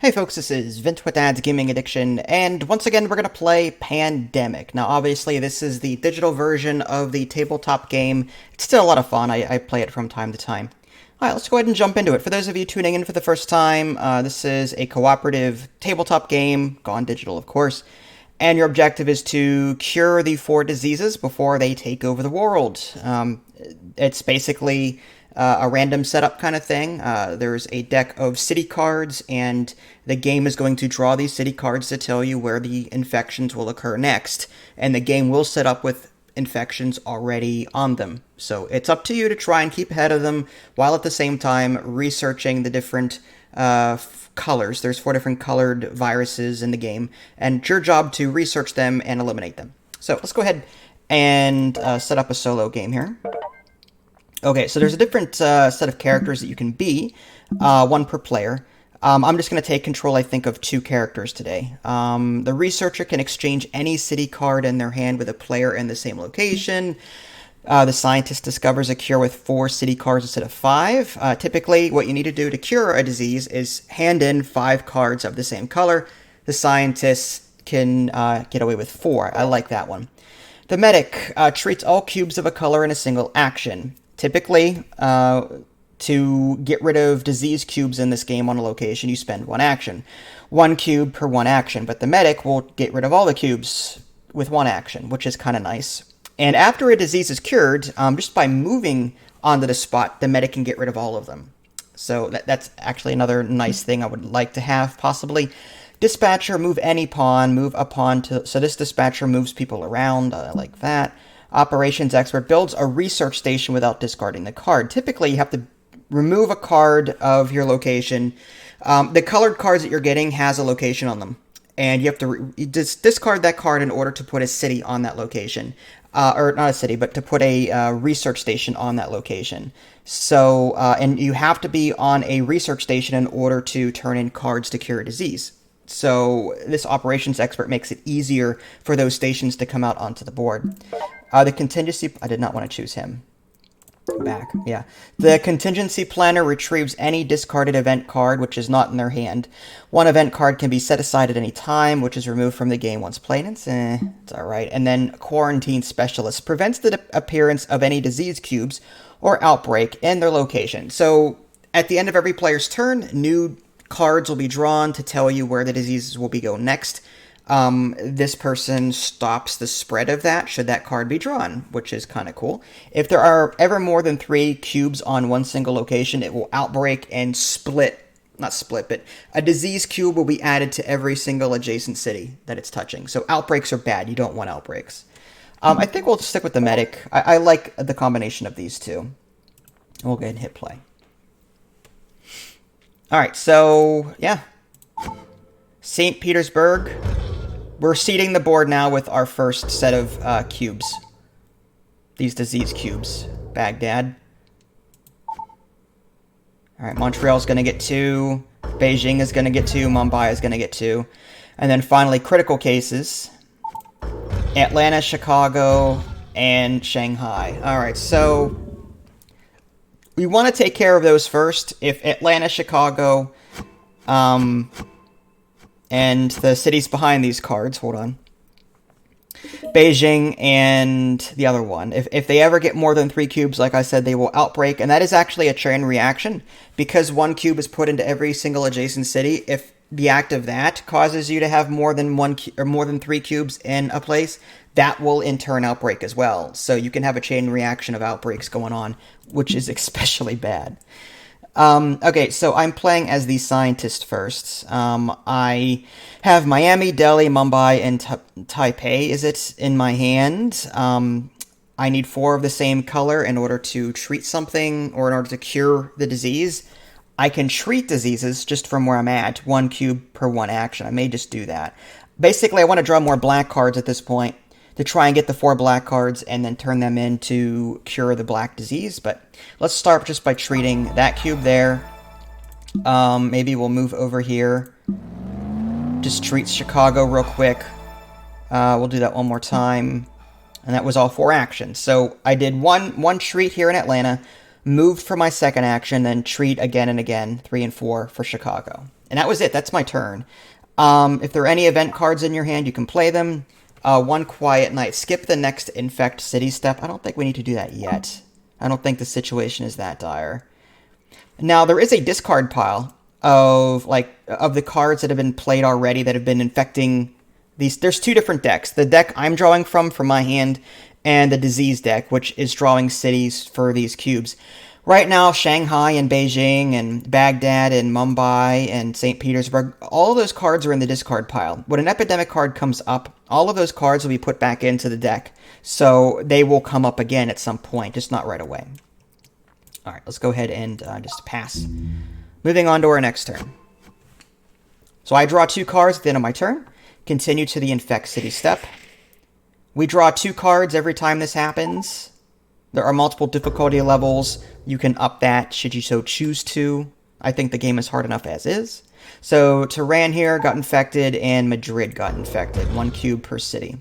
Hey folks, this is Vince with Dad's Gaming Addiction, and once again we're going to play Pandemic. Now obviously this is the digital version of the tabletop game. It's still a lot of fun, I play it from time to time. Alright, let's go ahead and jump into it. For those of you tuning in for the first time, this is a cooperative tabletop game, gone digital of course, and your objective is to cure the 4 diseases before they take over the world. It's basically a random setup kind of thing. There's a deck of city cards, and the game is going to draw these city cards to tell you where the infections will occur next. And the game will set up with infections already on them. So it's up to you to try and keep ahead of them, while at the same time researching the different colors. There's 4 different colored viruses in the game, and it's your job to research them and eliminate them. So let's go ahead and set up a solo game here. Okay, so there's a different set of characters that you can be, 1 per player. I'm just going to take control, I think, of 2 characters today. The researcher can exchange any city card in their hand with a player in the same location. The scientist discovers a cure with 4 city cards instead of 5. Typically, what you need to do to cure a disease is hand in 5 cards of the same color. The scientist can get away with 4. I like that one. The medic treats all cubes of a color in a single action. Typically, to get rid of disease cubes in this game on a location, you spend 1 action. 1 cube per 1 action, but the medic will get rid of all the cubes with 1 action, which is kind of nice. And after a disease is cured, just by moving onto the spot, the medic can get rid of all of them. So that's actually another nice thing I would like to have, possibly. Dispatcher, move any pawn, move a pawn to... So this dispatcher moves people around, I like that. Operations expert builds a research station without discarding the card. Typically, you have to remove a card of your location. The colored cards that you're getting has a location on them, and you have to discard that card in order to put a city on that location. Or not a city, but to put a research station on that location. So, and you have to be on a research station in order to turn in cards to cure a disease. So this operations expert makes it easier for those stations to come out onto the board. The contingency... I did not want to choose him. Back, yeah. The contingency planner retrieves any discarded event card which is not in their hand. 1 event card can be set aside at any time, which is removed from the game once played. It's alright. And then quarantine specialist prevents the appearance of any disease cubes or outbreak in their location. So at the end of every player's turn, new cards will be drawn to tell you where the diseases will be go next. This person stops the spread of that should that card be drawn, which is kind of cool. If there are ever more than 3 cubes on one single location, it will outbreak and split. Not split, but a disease cube will be added to every single adjacent city that it's touching. So outbreaks are bad. You don't want outbreaks. I think we'll stick with the medic. I like the combination of these two. We'll go ahead and hit play. Alright, so, yeah. St. Petersburg. We're seeding the board now with our first set of cubes. These disease cubes. Baghdad. Alright, Montreal's going to get 2. Beijing is going to get 2. Mumbai is going to get 2. And then finally, critical cases. Atlanta, Chicago, and Shanghai. Alright, so... we want to take care of those first. If Atlanta, Chicago, and the cities behind these cards, hold on. Beijing and the other one. If they ever get more than 3 cubes, like I said, they will outbreak. And that is actually a chain reaction. Because 1 cube is put into every single adjacent city, if the act of that causes you to have more than 3 cubes in a place, that will in turn outbreak as well. So you can have a chain reaction of outbreaks going on, which is especially bad. Okay, so I'm playing as the scientist first. I have Miami, Delhi, Mumbai, and Taipei, is it, in my hand. I need 4 of the same color in order to treat something, or in order to cure the disease. I can treat diseases just from where I'm at, 1 cube per 1 action. I may just do that. Basically, I want to draw more black cards at this point to try and get the 4 black cards and then turn them in to cure the black disease. But let's start just by treating that cube there. Maybe we'll move over here. Just treat Chicago real quick. We'll do that one more time. And that was all 4 actions. So I did one treat here in Atlanta, moved for my second action, then treat again and again, 3 and 4 for Chicago. And that was it. That's my turn. If there are any event cards in your hand, you can play them. One quiet night. Skip the next infect city step. I don't think we need to do that yet. I don't think the situation is that dire. Now, there is a discard pile of the cards that have been played already that have been infecting these. There's two different decks. The deck I'm drawing from my hand, and the disease deck, which is drawing cities for these cubes. Right now, Shanghai and Beijing and Baghdad and Mumbai and St. Petersburg, all of those cards are in the discard pile. When an epidemic card comes up, all of those cards will be put back into the deck. So they will come up again at some point, just not right away. All right, let's go ahead and just pass. Moving on to our next turn. So I draw 2 cards at the end of my turn. Continue to the infect city step. We draw 2 cards every time this happens. There are multiple difficulty levels. You can up that should you so choose to. I think the game is hard enough as is. So Tehran here got infected and Madrid got infected. 1 cube per city.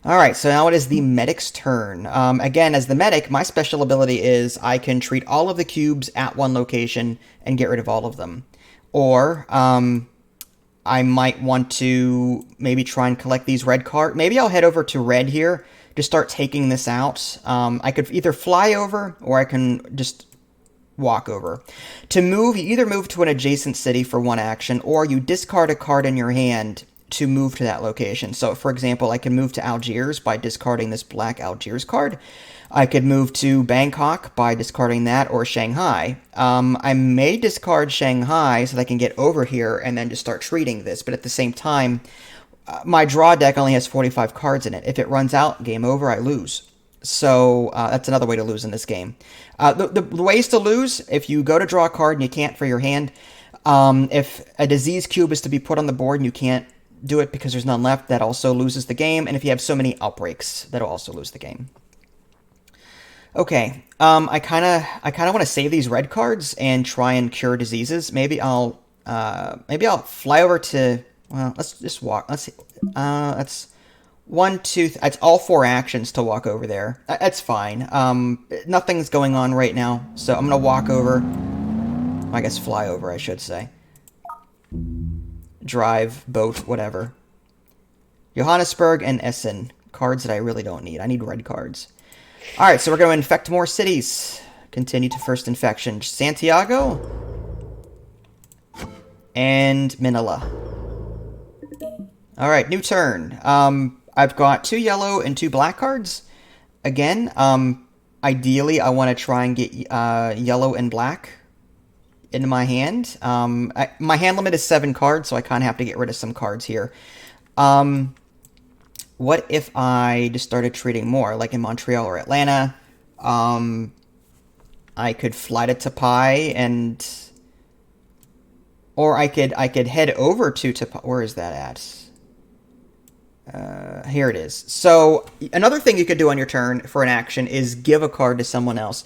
Alright, so now it is the medic's turn. Again, as the medic, my special ability is I can treat all of the cubes at one location and get rid of all of them. Or, I might want to maybe try and collect these red cards. Maybe I'll head over to red here to start taking this out. I could either fly over or I can just walk over. To move, you either move to an adjacent city for 1 action or you discard a card in your hand to move to that location. So, for example, I can move to Algiers by discarding this black Algiers card. I could move to Bangkok by discarding that, or Shanghai. I may discard Shanghai so that I can get over here and then just start treating this, but at the same time, my draw deck only has 45 cards in it. If it runs out, game over, I lose. So that's another way to lose in this game. The ways to lose, if you go to draw a card and you can't for your hand, if a disease cube is to be put on the board and you can't do it because there's none left, that also loses the game. And if you have so many outbreaks, that'll also lose the game. Okay, I kind of want to save these red cards and try and cure diseases. Maybe I'll fly over to. Well, let's just walk. Let's see. That's 1, 2. It's all 4 actions to walk over there. That's fine. Nothing's going on right now, so I'm gonna walk over. I guess fly over, I should say. Drive, boat, whatever. Johannesburg and Essen. Cards that I really don't need. I need red cards. Alright, so we're going to infect more cities. Continue to first infection. Santiago. And Manila. Alright, new turn. I've got 2 yellow and 2 black cards. Again, ideally I want to try and get yellow and black into my hand. My hand limit is 7 cards, so I kind of have to get rid of some cards here. What if I just started treating more, like in Montreal or Atlanta? I could fly to Tapai and... Or I could head over to Tapai. Where is that at? Here it is. So, another thing you could do on your turn for an action is give a card to someone else.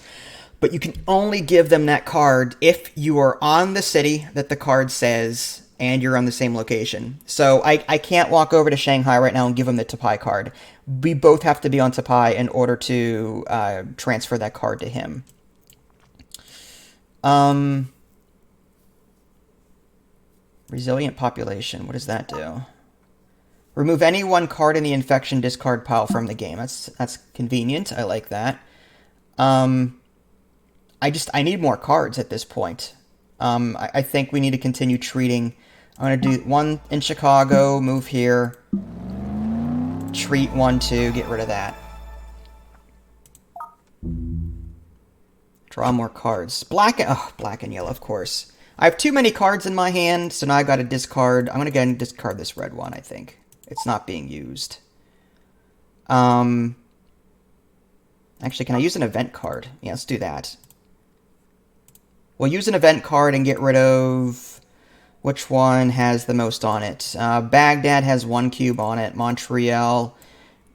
But you can only give them that card if you are on the city that the card says and you're on the same location. So I can't walk over to Shanghai right now and give them the Tapai card. We both have to be on Tapai in order to transfer that card to him. Resilient population. What does that do? Remove any 1 card in the infection discard pile from the game. That's convenient. I like that. I need more cards at this point. I think we need to continue treating. I'm going to do 1 in Chicago, move here, treat 1, 2, get rid of that. Draw more cards. Black and yellow, of course. I have too many cards in my hand, so now I've got to discard. I'm going to go and discard this red one, I think. It's not being used. Actually, can I use an event card? Yeah, let's do that. We'll use an event card and get rid of... Which one has the most on it? Baghdad has 1 cube on it. Montreal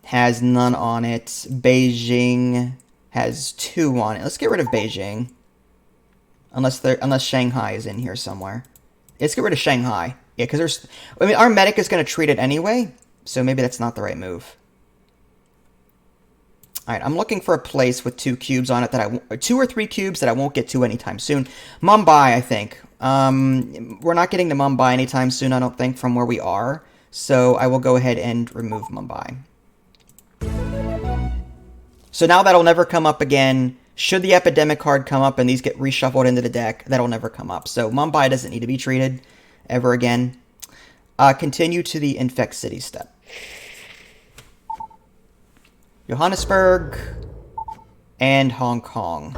has none on it. Beijing has 2 on it. Let's get rid of Beijing. Unless Shanghai is in here somewhere. Let's get rid of Shanghai. Yeah, because there's... I mean, our medic is going to treat it anyway, so maybe that's not the right move. All right, I'm looking for a place with 2 cubes on it that 2 or 3 cubes that I won't get to anytime soon. Mumbai, I think. We're not getting to Mumbai anytime soon, I don't think, from where we are. So I will go ahead and remove Mumbai. So now that'll never come up again. Should the epidemic card come up and these get reshuffled into the deck, that'll never come up. So Mumbai doesn't need to be treated ever again. Continue to the infect city step. Johannesburg and Hong Kong.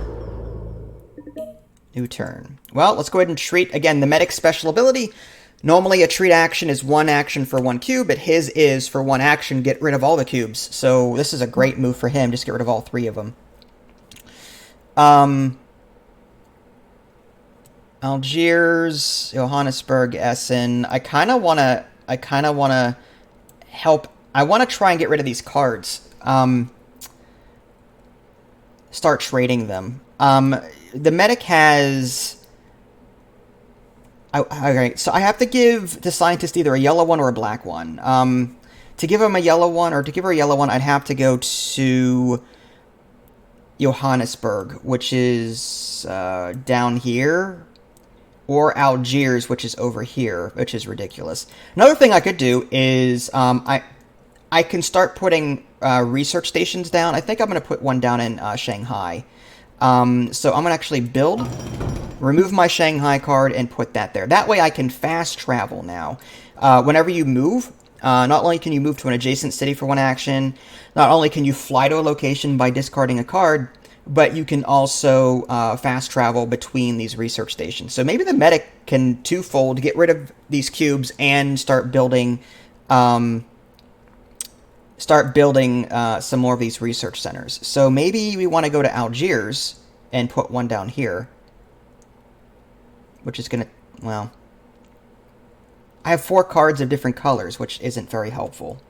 New turn. Well, let's go ahead and treat, again, the medic special ability. Normally a treat action is 1 action for 1 cube, but his is for 1 action, get rid of all the cubes. So this is a great move for him, just get rid of all 3 of them. Algiers, Johannesburg, Essen. I kind of want to help. I want to try and get rid of these cards. Start trading them. The medic has... Alright, so I have to give the scientist either a yellow one or a black one. To give him a yellow one, or to give her a yellow one, I'd have to go to Johannesburg, which is down here, or Algiers, which is over here, which is ridiculous. Another thing I could do is I can start putting research stations down. I think I'm going to put one down in Shanghai. So I'm going to actually build, remove my Shanghai card, and put that there. That way I can fast travel now. Whenever you move, not only can you move to an adjacent city for 1 action, not only can you fly to a location by discarding a card, but you can also fast travel between these research stations. So maybe the medic can twofold, get rid of these cubes and start building some more of these research centers. So maybe we want to go to Algiers and put one down here, which is going to, well, I have 4 cards of different colors, which isn't very helpful.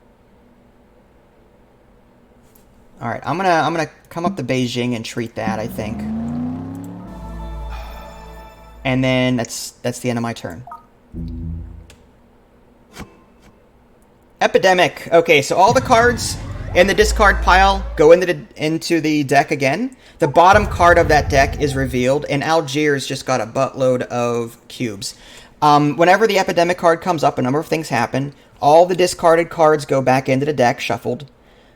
All right, I'm gonna come up to Beijing and treat that, I think. And then that's the end of my turn. Epidemic. Okay, so all the cards in the discard pile go into the deck again. The bottom card of that deck is revealed, and Algiers just got a buttload of cubes. Whenever the epidemic card comes up, a number of things happen. All the discarded cards go back into the deck, shuffled.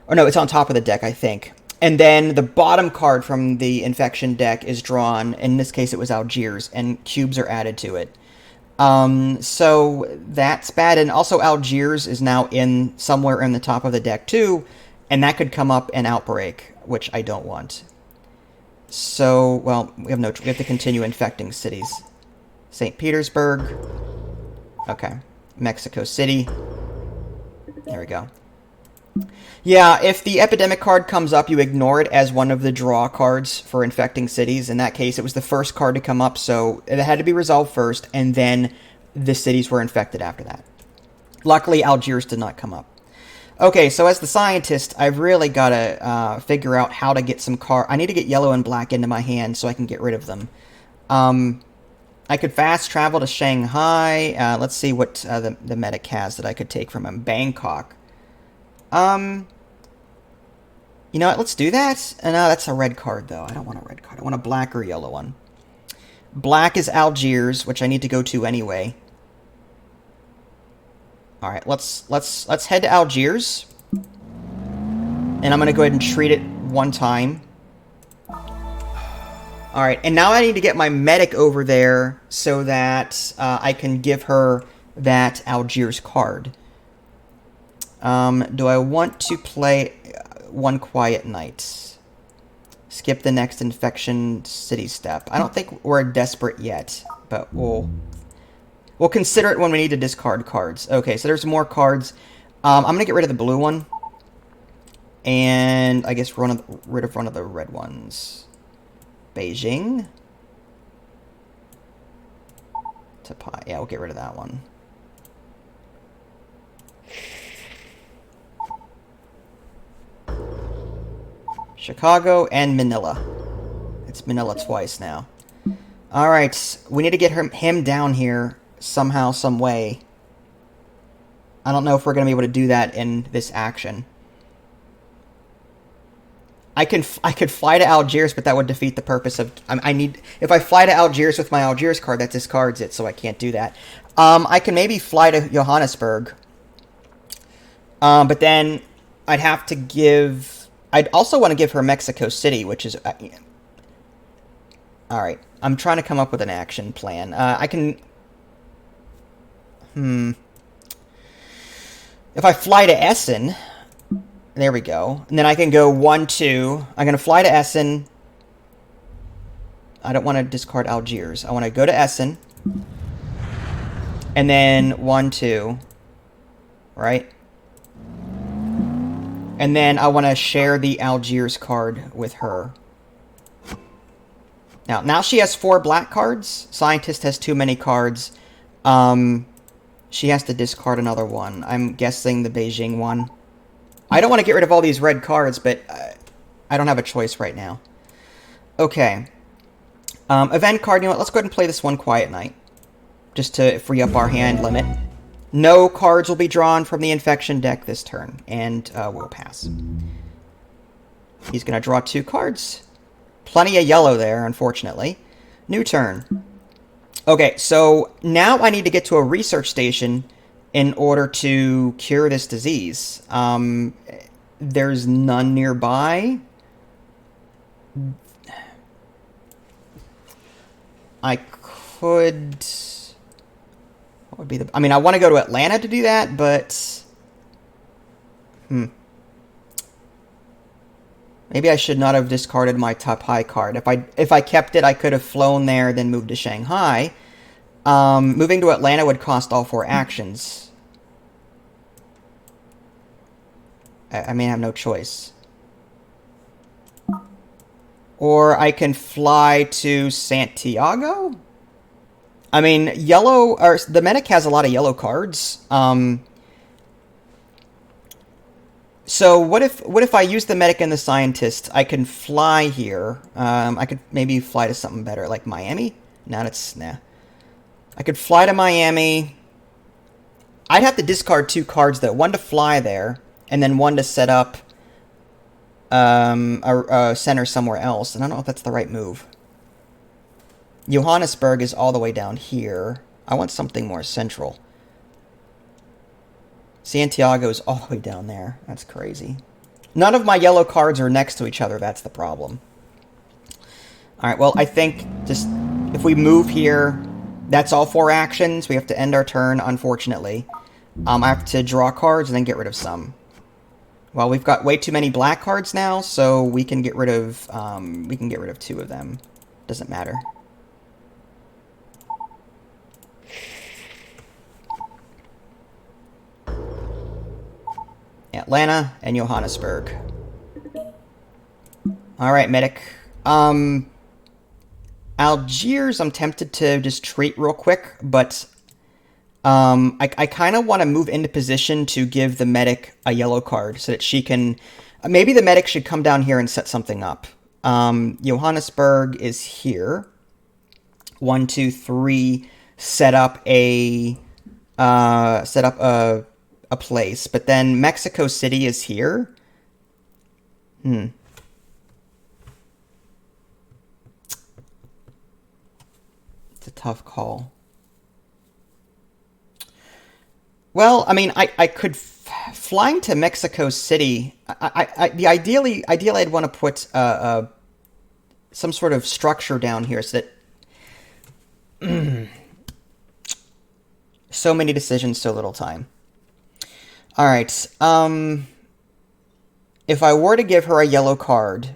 Or no, it's on top of the deck, I think. And then the bottom card from the infection deck is drawn. In this case, it was Algiers, and cubes are added to it. So that's bad. And also Algiers is now in somewhere in the top of the deck too, and that could come up and outbreak, which I don't want. So, well, we have to continue infecting cities. St. Petersburg. Okay. Mexico City. There we go. Yeah, if the epidemic card comes up, you ignore it as one of the draw cards for infecting cities. In that case, it was the first card to come up, so it had to be resolved first, and then the cities were infected after that. Luckily, Algiers did not come up. Okay, so as the scientist, I've really got to figure out how to get some cards. I need to get yellow and black into my hand so I can get rid of them. I could fast travel to Shanghai. Let's see what the medic has that I could take from him. Bangkok. You know what, let's do that. No, that's a red card, though. I don't want a red card. I want a black or yellow one. Black is Algiers, which I need to go to anyway. Alright, let's head to Algiers. And I'm going to go ahead and treat it 1 time. Alright, and now I need to get my medic over there so that I can give her that Algiers card. Do I want to play One Quiet Night? Skip the next infection city step. I don't think we're desperate yet, but we'll consider it when we need to discard cards. Okay, so there's more cards. I'm going to get rid of the blue one. And I guess rid of one of the red ones. Beijing. Tapai. Yeah, we'll get rid of that one. Chicago and Manila. It's Manila twice now. Alright, we need to get him down here somehow, some way. I don't know if we're going to be able to do that in this action. I could fly to Algiers, but that would defeat the purpose of... I need... If I fly to Algiers with my Algiers card, that discards it, so I can't do that. I can maybe fly to Johannesburg. But then I'd have to give... I'd also want to give her Mexico City, which is... Alright, I'm trying to come up with an action plan. I can... If I fly to Essen... There we go. And then I can go 1-2. I'm going to fly to Essen. I don't want to discard Algiers. I want to go to Essen. And then 1-2. Right? And then I want to share the Algiers card with her. Now she has 4 black cards. Scientist has too many cards. She has to discard another one. I'm guessing the Beijing one. I don't want to get rid of all these red cards, but I don't have a choice right now. Okay. Event card, you know what? Let's go ahead and play this one Quiet Night. Just to free up our hand limit. No cards will be drawn from the infection deck this turn. And we'll pass. He's going to draw 2 cards. Plenty of yellow there, unfortunately. New turn. Okay, so now I need to get to a research station in order to cure this disease. There's none nearby. I could... What would be the... I mean, I want to go to Atlanta to do that, but... Maybe I should not have discarded my top high card. If I kept it, I could have flown there, then moved to Shanghai. Moving to Atlanta would cost all 4 actions. I may have no choice. Or I can fly to Santiago? I mean, yellow... Or the medic has a lot of yellow cards. So what if I use the medic and the scientist? I can fly here. I could maybe fly to something better, like Miami? Nah. I could fly to Miami. I'd have to discard 2 cards, though. One to fly there, and then one to set up a center somewhere else. And I don't know if that's the right move. Johannesburg is all the way down here. I want something more central. Santiago is all the way down there. That's crazy. None of my yellow cards are next to each other. That's the problem. Alright, well, I think just if we move here, that's all 4 actions. We have to end our turn, unfortunately. I have to draw cards and then get rid of some. Well, we've got way too many black cards now, so we can get rid of 2 of them. Doesn't matter. Atlanta and Johannesburg. Alright, medic. Algiers, I'm tempted to just treat real quick, but I kind of want to move into position to give the medic a yellow card so that she can... Maybe the medic should come down here and set something up. Johannesburg is here. 1, 2, 3. Set up a place, but then Mexico City is here. It's a tough call. Well, I mean, I could flying to Mexico City. Ideally, I'd want to put some sort of structure down here so that so many decisions, so little time. All right. If I were to give her a yellow card,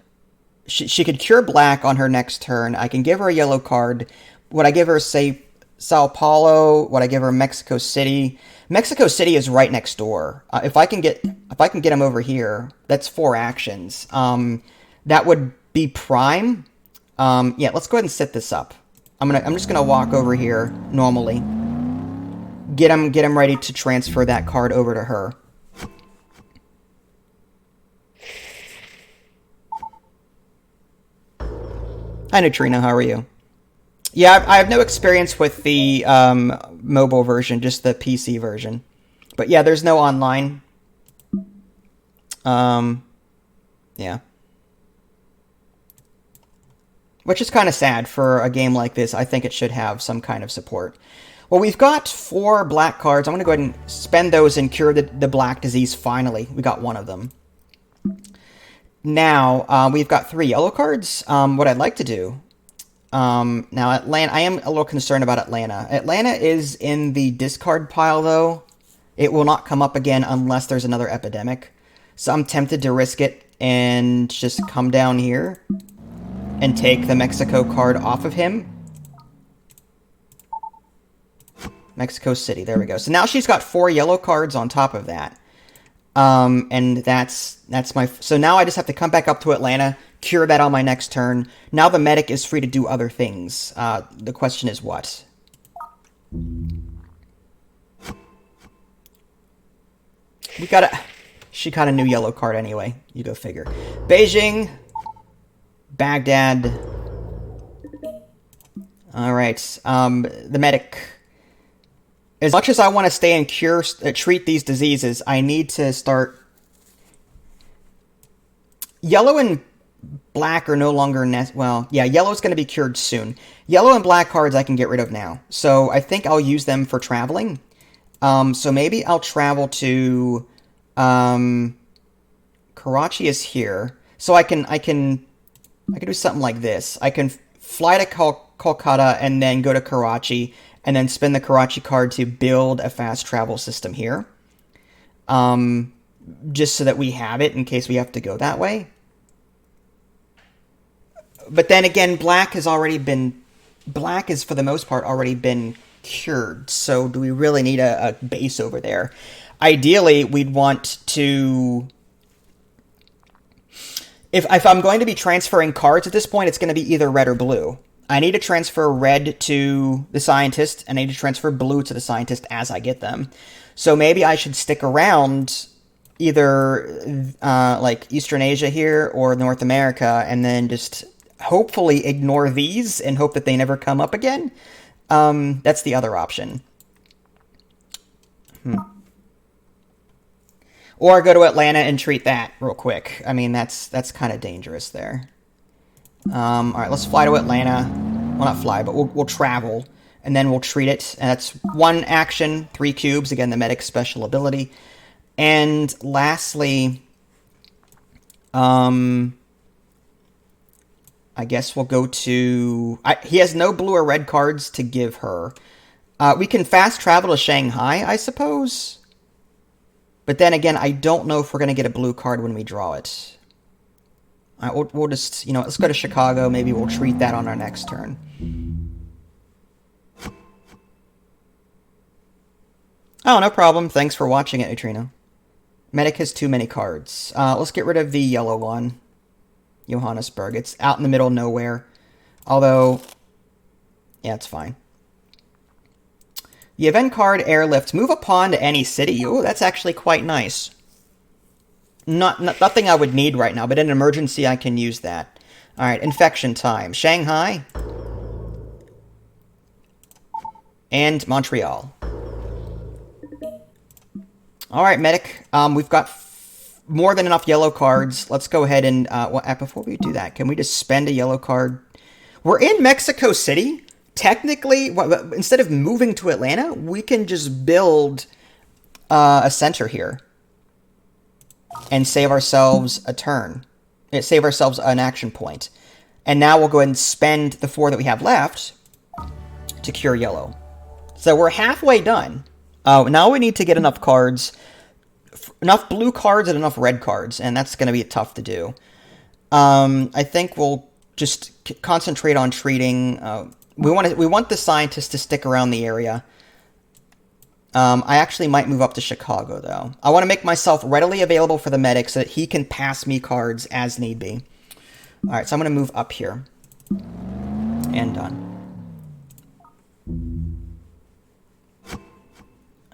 she could cure black on her next turn. I can give her a yellow card. Would I give her, say, Sao Paulo? Would I give her Mexico City? Mexico City is right next door. If I can get him over here, that's 4 actions. That would be prime. Yeah, let's go ahead and set this up. I'm just gonna walk over here normally. Get him ready to transfer that card over to her. Hi, Neutrino. How are you? Yeah, I have no experience with the mobile version, just the PC version. But yeah, there's no online. Yeah. which is kind of sad for a game like this. I think it should have some kind of support. Well, we've got 4 black cards. I'm going to go ahead and spend those and cure the black disease finally. We got one of them. Now, we've got 3 yellow cards. What I'd like to do... now, Atlanta, I am a little concerned about Atlanta. Atlanta is in the discard pile, though. It will not come up again unless there's another epidemic. So I'm tempted to risk it and just come down here and take the Mexico card off of him. Mexico City, there we go. So now she's got 4 yellow cards on top of that. And that's my... So now I just have to come back up to Atlanta, cure that on my next turn. Now the medic is free to do other things. The question is what? She got a new yellow card anyway. You go figure. Beijing. Baghdad. Alright. The medic... As much as I want to stay and treat these diseases, I need to start... Yellow and black are no longer... Well, yeah, yellow's going to be cured soon. Yellow and black cards I can get rid of now. So I think I'll use them for traveling. So maybe I'll travel to... Karachi is here. So I can do something like this. I can fly to Kolkata and then go to Karachi... and then spend the Karachi card to build a fast travel system here. Just so that we have it in case we have to go that way. But then again, black is, for the most part, already been cured. So do we really need a base over there? Ideally, we'd want to... If I'm going to be transferring cards at this point, it's going to be either red or blue. I need to transfer red to the scientist, and I need to transfer blue to the scientist as I get them. So maybe I should stick around either like Eastern Asia here or North America, and then just hopefully ignore these and hope that they never come up again. That's the other option. Or go to Atlanta and treat that real quick. I mean, that's kind of dangerous there. Alright, let's fly to Atlanta. Well, not fly, but we'll travel. And then we'll treat it. And that's 1 action, 3 cubes. Again, the medic special ability. And lastly, I guess we'll go to... he has no blue or red cards to give her. We can fast travel to Shanghai, I suppose. But then again, I don't know if we're going to get a blue card when we draw it. All right, we'll just, let's go to Chicago. Maybe we'll treat that on our next turn. Oh, no problem. Thanks for watching it, Neutrino. Medic has too many cards. Let's get rid of the yellow one. Johannesburg. It's out in the middle of nowhere. Although, yeah, it's fine. The event card, Airlift. Move a pawn to any city. Oh, that's actually quite nice. Nothing I would need right now, but in an emergency I can use that. Alright, infection time. Shanghai. And Montreal. Alright, medic. We've got more than enough yellow cards. Let's go ahead and... before we do that, can we just spend a yellow card? We're in Mexico City. Technically, instead of moving to Atlanta, we can just build a center here. And save ourselves a turn. Save ourselves an action point. And now we'll go ahead and spend the 4 that we have left to cure yellow. So we're halfway done. Now we need to get enough cards. Enough blue cards and enough red cards. And that's going to be tough to do. I think we'll just concentrate on treating... we want the scientist to stick around the area. I actually might move up to Chicago, though. I want to make myself readily available for the medic so that he can pass me cards as need be. Alright, so I'm going to move up here. And done.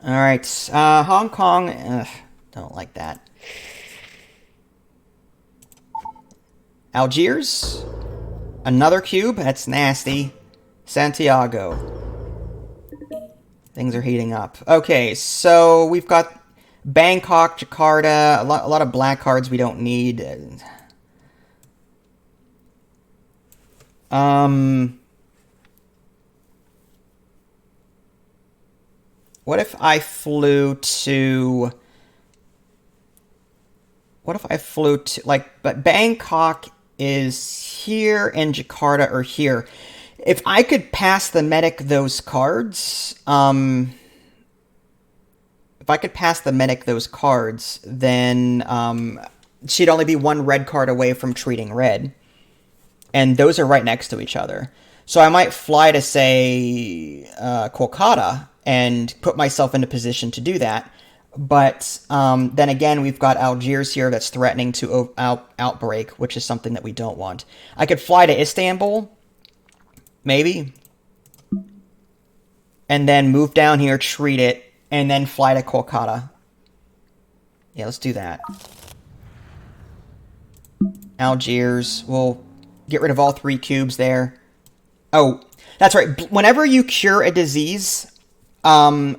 Alright, Hong Kong. Don't like that. Algiers. Another cube. That's nasty. Santiago. Things are heating up. Okay, so we've got Bangkok, Jakarta, a lot of black cards we don't need. Um, what if I flew to... What if I flew to... But Bangkok is here and Jakarta are here. If I could pass the medic those cards... If I could pass the medic those cards, then she'd only be one red card away from treating red. And those are right next to each other. So I might fly to, say, Kolkata and put myself in a position to do that. But then again, we've got Algiers here that's threatening to outbreak, which is something that we don't want. I could fly to Istanbul, maybe, and then move down here, treat it, and then fly to Kolkata. Yeah, let's do that. Algiers. We'll get rid of all 3 cubes there. Oh, that's right. Whenever you cure a disease, whenever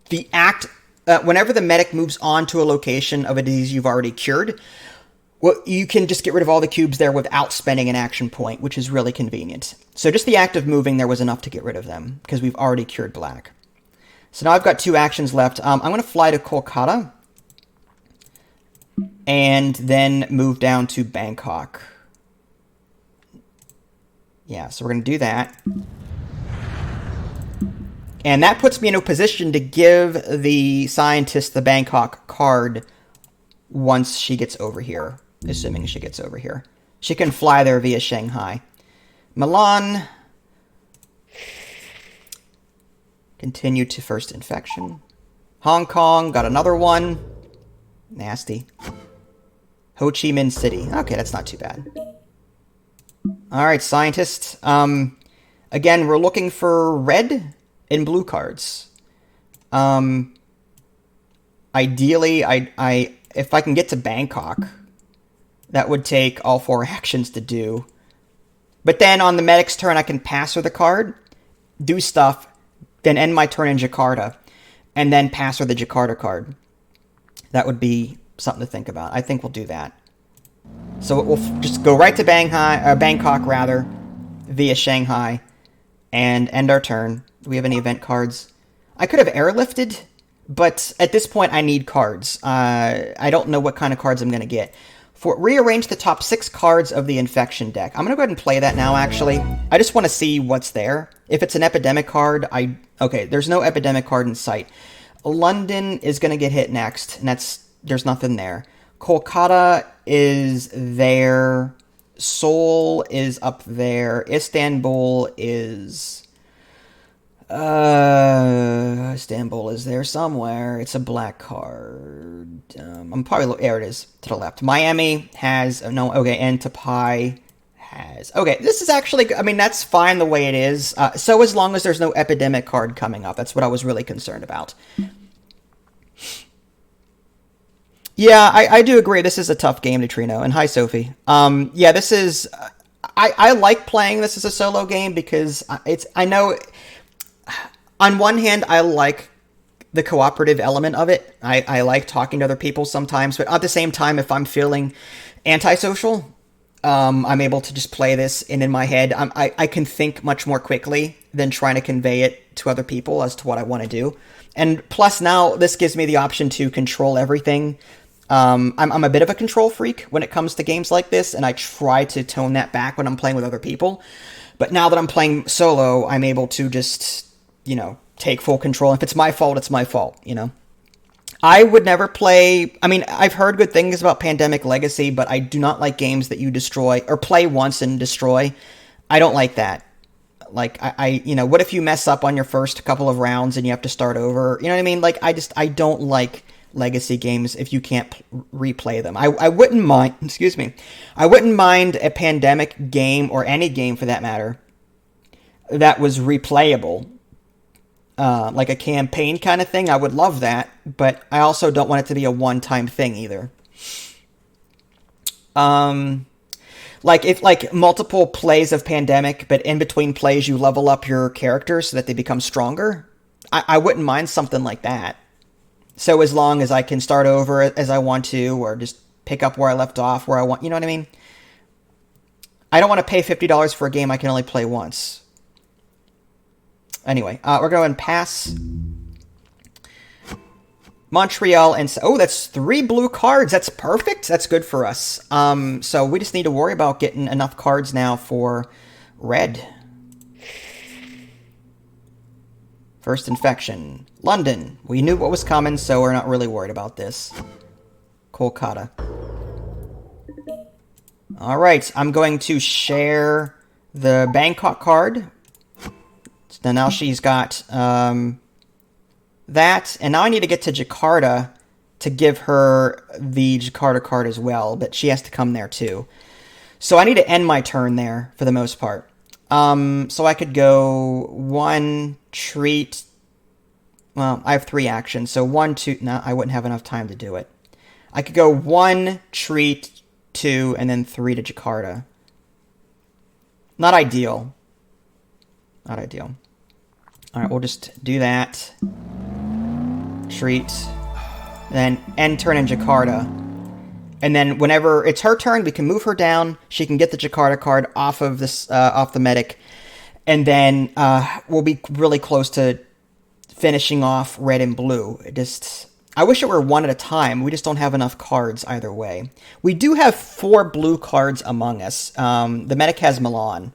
the medic moves on to a location of a disease you've already cured, well, you can just get rid of all the cubes there without spending an action point, which is really convenient. So just the act of moving there was enough to get rid of them, because we've already cured black. So now I've got 2 actions left. I'm going to fly to Kolkata and then move down to Bangkok. Yeah, so we're going to do that. And that puts me in a position to give the scientist the Bangkok card once she gets over here, assuming she gets over here. She can fly there via Shanghai. Milan... Continue to first infection. Hong Kong, got another one. Nasty. Ho Chi Minh City. Okay, that's not too bad. Alright, scientist. Again, we're looking for red and blue cards. Ideally, if I can get to Bangkok, that would take all 4 actions to do. But then on the medic's turn, I can pass her the card, do stuff, then end my turn in Jakarta, and then pass her the Jakarta card. That would be something to think about. I think we'll do that. So we'll just go right to Bangkok, via Shanghai, and end our turn. Do we have any event cards? I could have airlifted, but at this point I need cards. I don't know what kind of cards I'm going to get. Rearrange the top 6 cards of the infection deck. I'm going to go ahead and play that now, actually. I just want to see what's there. If it's an epidemic card, okay, there's no epidemic card in sight. London is going to get hit next, and there's nothing there. Kolkata is there. Seoul is up there. Istanbul is... Istanbul is there somewhere. It's a black card. I'm probably... There it is, to the left. Miami has... No, okay, and Tapai has... Okay, this is actually... I mean, that's fine the way it is. So as long as there's no epidemic card coming up. That's what I was really concerned about. Yeah, I do agree. This is a tough game, Neutrino. And hi, Sophie. Yeah, this is... I like playing this as a solo game because it's... I know... On one hand, I like the cooperative element of it. I like talking to other people sometimes, but at the same time, if I'm feeling antisocial, I'm able to just play this, and in my head, I can think much more quickly than trying to convey it to other people as to what I want to do. And plus, now this gives me the option to control everything. I'm a bit of a control freak when it comes to games like this, and I try to tone that back when I'm playing with other people. But now that I'm playing solo, I'm able to just... take full control. If it's my fault, it's my fault, I would never play... I mean, I've heard good things about Pandemic Legacy, but I do not like games that you destroy, or play once and destroy. I don't like that. Like, what if you mess up on your first couple of rounds and you have to start over? You know what I mean? Like, I don't like Legacy games if you can't replay them. I wouldn't mind... Excuse me. I wouldn't mind a Pandemic game, or any game for that matter, that was replayable. Like a campaign kind of thing, I would love that, but I also don't want it to be a one-time thing either. Like if multiple plays of Pandemic, but in between plays you level up your characters so that they become stronger, I wouldn't mind something like that. So as long as I can start over as I want to, or just pick up where I left off where I want, you know what I mean? I don't want to pay $50 for a game I can only play once. Anyway, we're going to pass Montreal and... Oh, that's 3 blue cards. That's perfect. That's good for us. So we just need to worry about getting enough cards now for red. First infection. London. We knew what was coming, so we're not really worried about this. Kolkata. Alright, I'm going to share the Bangkok card. So now she's got that. And now I need to get to Jakarta to give her the Jakarta card as well. But she has to come there too. So I need to end my turn there for the most part. So I could go 1, treat... Well, I have 3 actions. So 1, 2... No, I wouldn't have enough time to do it. I could go 1, treat... 2, and then 3 to Jakarta. Not ideal. Not ideal. Alright, we'll just do that. Treat. Then end turn in Jakarta. And then whenever it's her turn, we can move her down. She can get the Jakarta card off of this, off the medic. And then we'll be really close to finishing off red and blue. I wish it were 1 at a time. We just don't have enough cards either way. We do have 4 blue cards among us. The medic has Milan.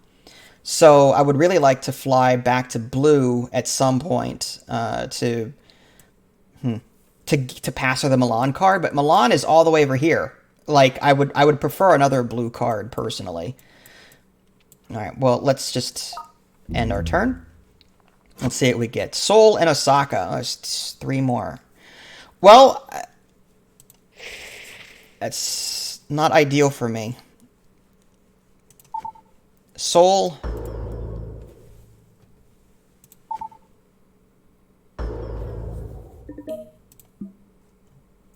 So I would really like to fly back to blue at some point to pass her the Milan card. But Milan is all the way over here. Like, I would prefer another blue card, personally. Alright, well, let's just end our turn. Let's see what we get. Seoul and Osaka. Oh, it's 3 more. Well, that's not ideal for me. Seoul.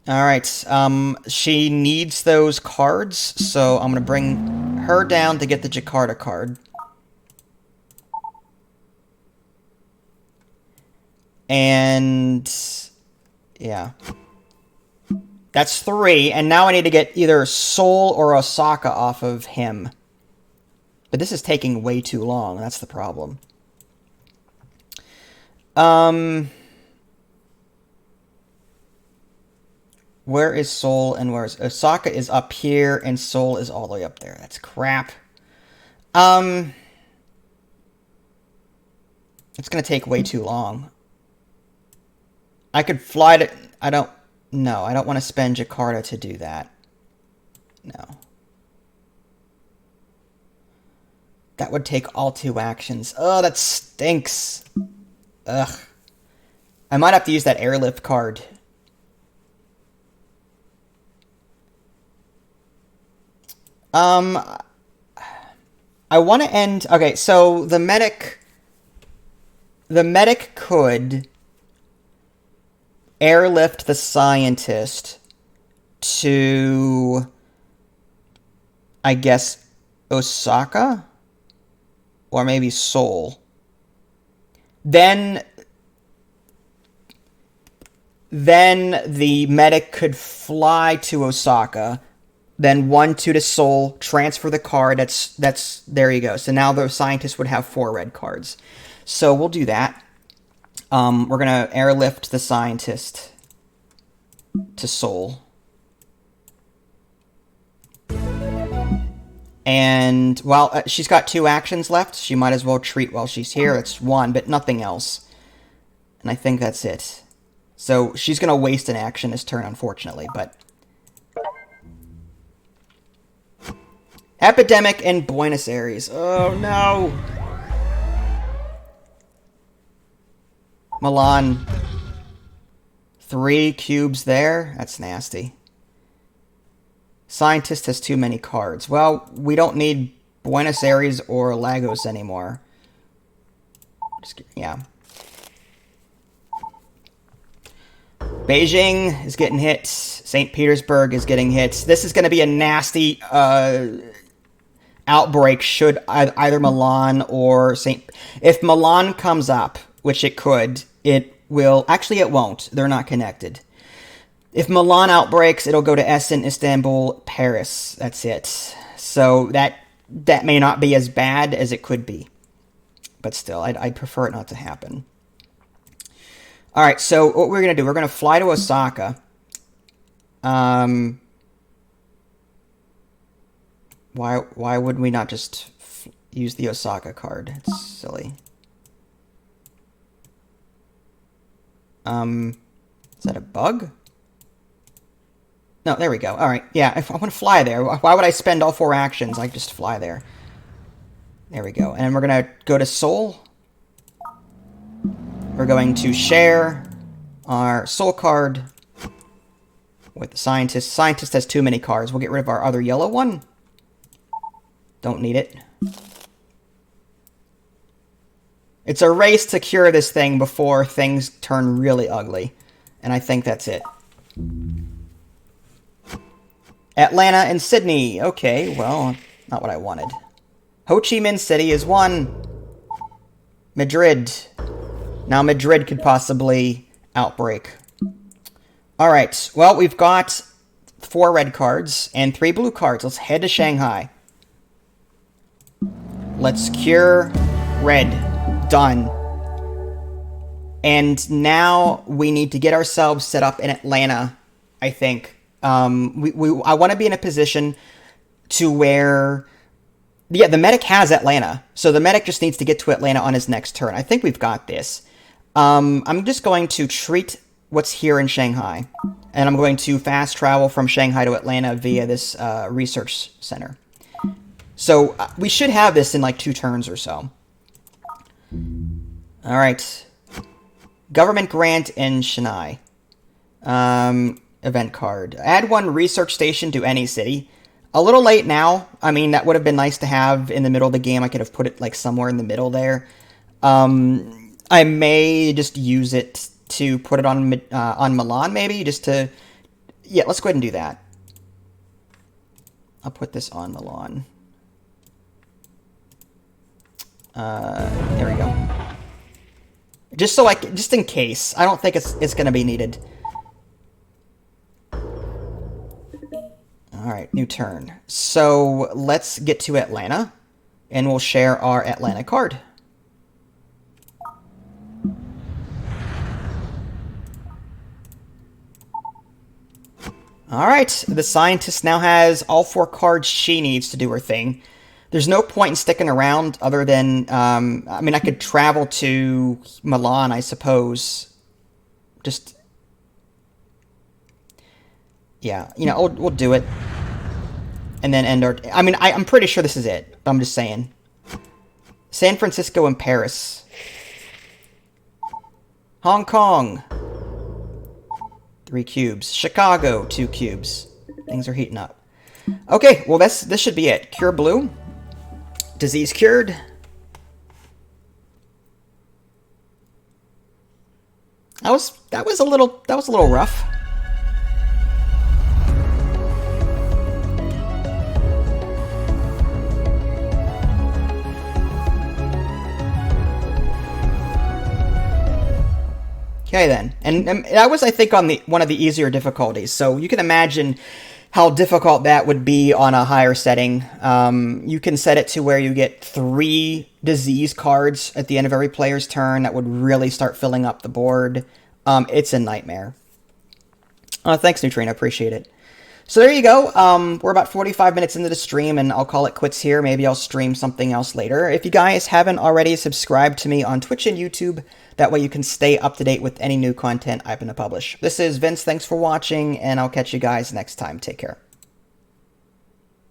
Alright, she needs those cards, so I'm going to bring her down to get the Jakarta card. And... yeah. That's 3, and now I need to get either Seoul or Osaka off of him. But this is taking way too long, that's the problem. Where is Seoul and where is... Osaka is up here, and Seoul is all the way up there. That's crap. It's gonna take way too long. I could fly to... No, I don't want to spend Jakarta to do that. No. That would take all 2 actions. Oh, that stinks. Ugh. I might have to use that airlift card. I want to end... Okay, so the medic... The medic could... airlift the scientist to, I guess, Osaka? Or maybe Seoul. Then the medic could fly to Osaka, then 1, 2 to Seoul, transfer the card, that's there you go. So now the scientist would have 4 red cards. So we'll do that. We're going to airlift the scientist to Seoul. And while she's got 2 actions left, she might as well treat while she's here. It's 1, but nothing else. And I think that's it. So she's going to waste an action this turn, unfortunately, but... Epidemic in Buenos Aires. Oh, no! Milan. 3 cubes there? That's nasty. Scientist has too many cards. Well, we don't need Buenos Aires or Lagos anymore. Yeah. Beijing is getting hit. St. Petersburg is getting hit. This is going to be a nasty outbreak should either Milan or St. If Milan comes up, which it could, it will... Actually, it won't. They're not connected. If Milan outbreaks, it'll go to Essen, Istanbul, Paris. That's it. So that that may not be as bad as it could be. But still, I'd prefer it not to happen. All right, so what we're going to do, we're going to fly to Osaka. Why would we not just use the Osaka card? It's silly. Is that a bug? No, there we go. All right, yeah, if I want to fly there, why would I spend all 4 actions? I just fly there. There we go. And we're going to go to Seoul. We're going to share our Seoul card with the Scientist. Scientist has too many cards. We'll get rid of our other yellow one. Don't need it. It's a race to cure this thing before things turn really ugly. And I think that's it. Atlanta and Sydney. Okay, well, not what I wanted. Ho Chi Minh City is 1. Madrid. Now Madrid could possibly outbreak. Alright, well, we've got 4 red cards and 3 blue cards. Let's head to Shanghai. Let's cure red. Done. And now we need to get ourselves set up in Atlanta, I think. I want to be in a position to where... Yeah, the medic has Atlanta, so the medic just needs to get to Atlanta on his next turn. I think we've got this. I'm just going to treat what's here in Shanghai, and I'm going to fast travel from Shanghai to Atlanta via this research center. So we should have this in like 2 turns or so. All right. Government grant in Chennai. Event card. Add 1 research station to any city. A little late now. I mean, that would have been nice to have in the middle of the game. I could have put it like somewhere in the middle there. I may just use it to put it on Milan, maybe, just to... Yeah, let's go ahead and do that. I'll put this on Milan. There we go. Just so just in case. I don't think it's going to be needed. Alright, new turn. So, let's get to Atlanta, and we'll share our Atlanta card. Alright, the Scientist now has all 4 cards she needs to do her thing. There's no point in sticking around other than, I mean, I could travel to Milan, I suppose. Just... Yeah, you know, we'll do it. And then end our... I mean, I'm pretty sure this is it. I'm just saying. San Francisco and Paris. Hong Kong. 3 cubes. Chicago, 2 cubes. Things are heating up. Okay, well, this should be it. Cure blue. Disease cured. That was a little rough. Okay, then. And that was, I think, on one of the easier difficulties. So you can imagine how difficult that would be on a higher setting. You can set it to where you get 3 disease cards at the end of every player's turn. That would really start filling up the board. It's a nightmare. Thanks, Neutrino. Appreciate it. So there you go. We're about 45 minutes into the stream, and I'll call it quits here. Maybe I'll stream something else later. If you guys haven't already, subscribed to me on Twitch and YouTube. That way you can stay up to date with any new content I'm going to publish. This is Vince. Thanks for watching, and I'll catch you guys next time. Take care.